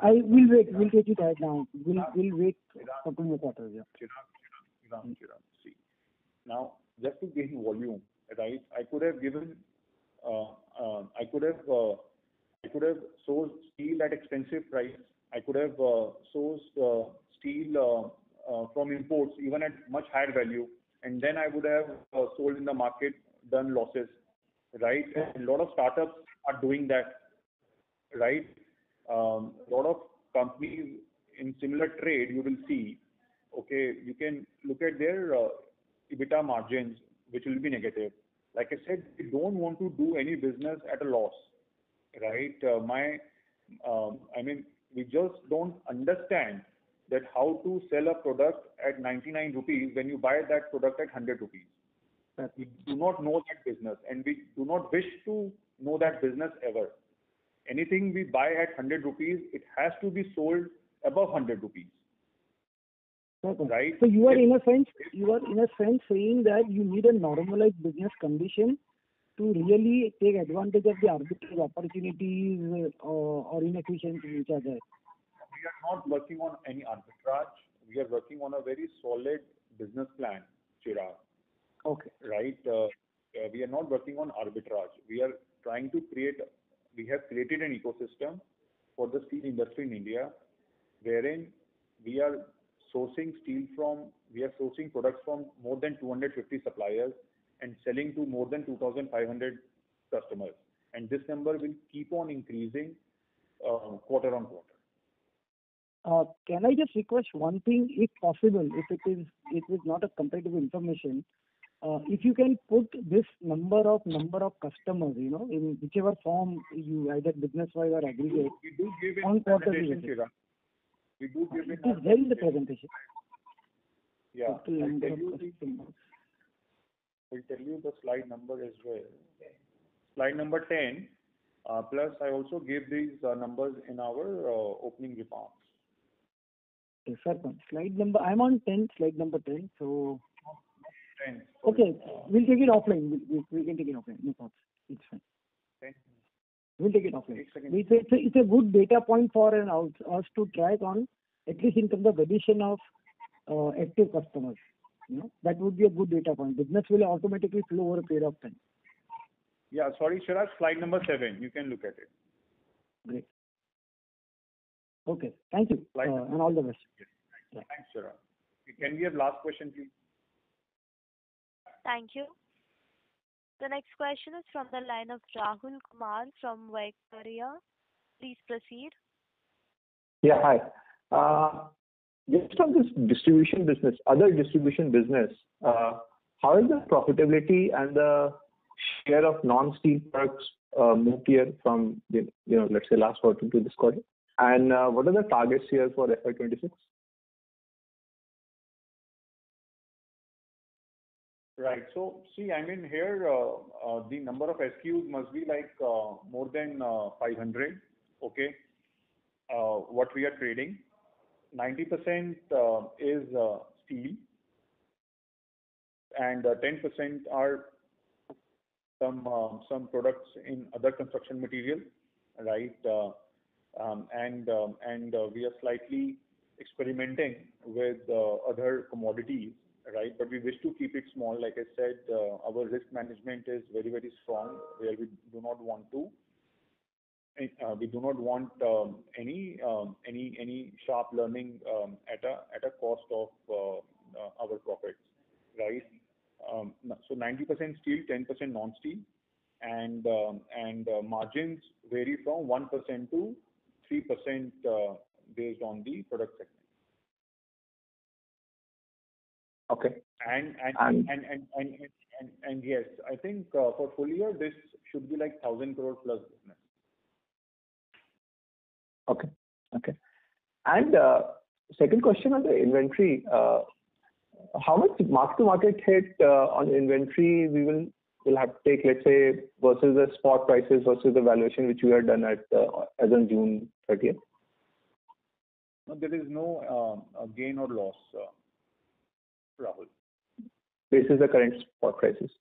I will wait. We'll take it right now. We'll wait for 2 more quarters. Yeah. Chirag, see. Now, just to gain volume, right? I could have sourced steel at expensive price. I could have sourced steel from imports even at much higher value, and then I would have sold in the market, done losses, right? And a lot of startups are doing that, right? A lot of companies in similar trade, you will see, okay, you can look at their EBITDA margins, which will be negative. Like I said, we don't want to do any business at a loss, right? I mean, we just don't understand that how to sell a product at 99 rupees when you buy that product at 100 rupees. We do not know that business, and we do not wish to know that business ever. Anything we buy at 100 rupees, it has to be sold above 100 rupees. Okay. Right? So you are in a sense saying that you need a normalized business condition to really take advantage of the arbitrage opportunities or inefficiencies which are there? We are not working on any arbitrage. We are working on a very solid business plan, Chirag. Okay. Right? We are not working on arbitrage. We are trying to we have created an ecosystem for the steel industry in India, wherein we are sourcing products from more than 250 suppliers and selling to more than 2,500 customers. And this number will keep on increasing quarter on quarter. Can I just request one thing, if possible, if it is not a competitive information, if you can put this number of customers, in whichever form you either business-wise or aggregate, We do give it on in quarterly presentation, basis. Chirag. We do give it. It is there in the presentation. Yeah. Total number of customers. We'll tell you the slide number as well. Slide number 10. Plus, I also gave these numbers in our opening remarks. Yes, sir. Slide number. I'm on 10, slide number 10. So. 10. Okay, we'll take it offline. We can take it offline. No problem. It's fine. 10. We'll take it offline. It's a good data point for us to track on, at least in terms of addition of active customers. That would be a good data point. Business will automatically flow over a period of time. Yeah, sorry, Chirag, slide number 7. You can look at it. Great. Okay, thank you. And all the best. Yes. Thanks, Chirag. Can we have last question, please? Thank you. The next question is from the line of Rahul Kumar from Vaikarya. Please proceed. Yeah, hi. Just on this distribution business, other distribution business, how is the profitability and the share of non-steel products moved here from, let's say last quarter to this quarter? And what are the targets here for FY26? Right. So, see, I mean, here the number of SKUs must be like more than 500. Okay. What we are trading, 90% is steel, and 10% are some products in other construction material, right? And we are slightly experimenting with other commodities, right? But we wish to keep it small. Like I said, our risk management is very, very strong, where we do not want any sharp learning at a cost of our profits, right? So 90% steel, 10% non-steel, and margins vary from 1% to 3% based on the product segment. Okay. And yes, I think for full year this should be like 1,000 crore plus business. Okay. Okay. And second question on the inventory, how much mark-to-market hit on inventory we will have to take, let's say, versus the spot prices versus the valuation which we had done at as on June 30th? No, there is no gain or loss, Rahul. This is the current spot prices.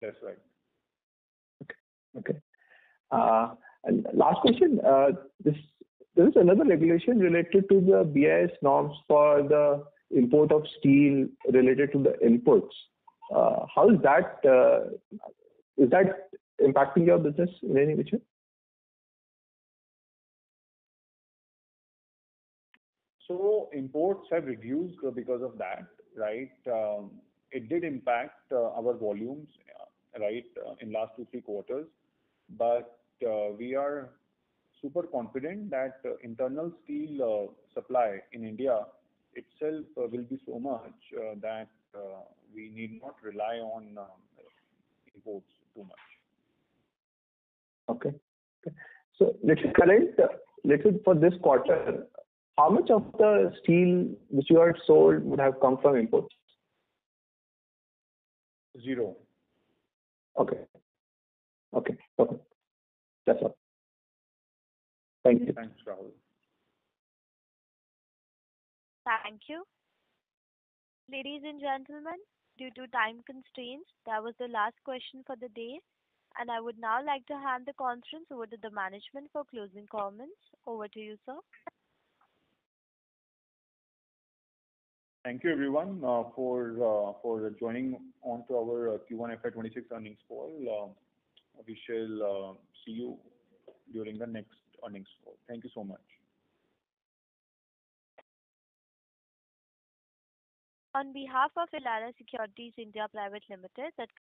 That's right. Okay. And last question, there is another regulation related to the BIS norms for the import of steel related to the inputs. How is that? Is that impacting your business in any way? So imports have reduced because of that, right? It did impact our volumes, right, in last 2-3 quarters. But we are super confident that internal steel supply in India itself will be so much that we need not rely on imports too much. Okay. So let's say for this quarter, how much of the steel which you had sold would have come from imports? 0. Okay. That's all. Thank you. Thanks, Rahul. Thank you. Ladies and gentlemen, Due to time constraints, that was the last question for the day, and I would now like to hand the conference over to the management for closing comments. Over to you, sir. Thank you everyone for joining on to our Q1 FY26 earnings call. We shall see you during the next earnings call. Thank you so much. On behalf of Elara Securities India Private Limited, that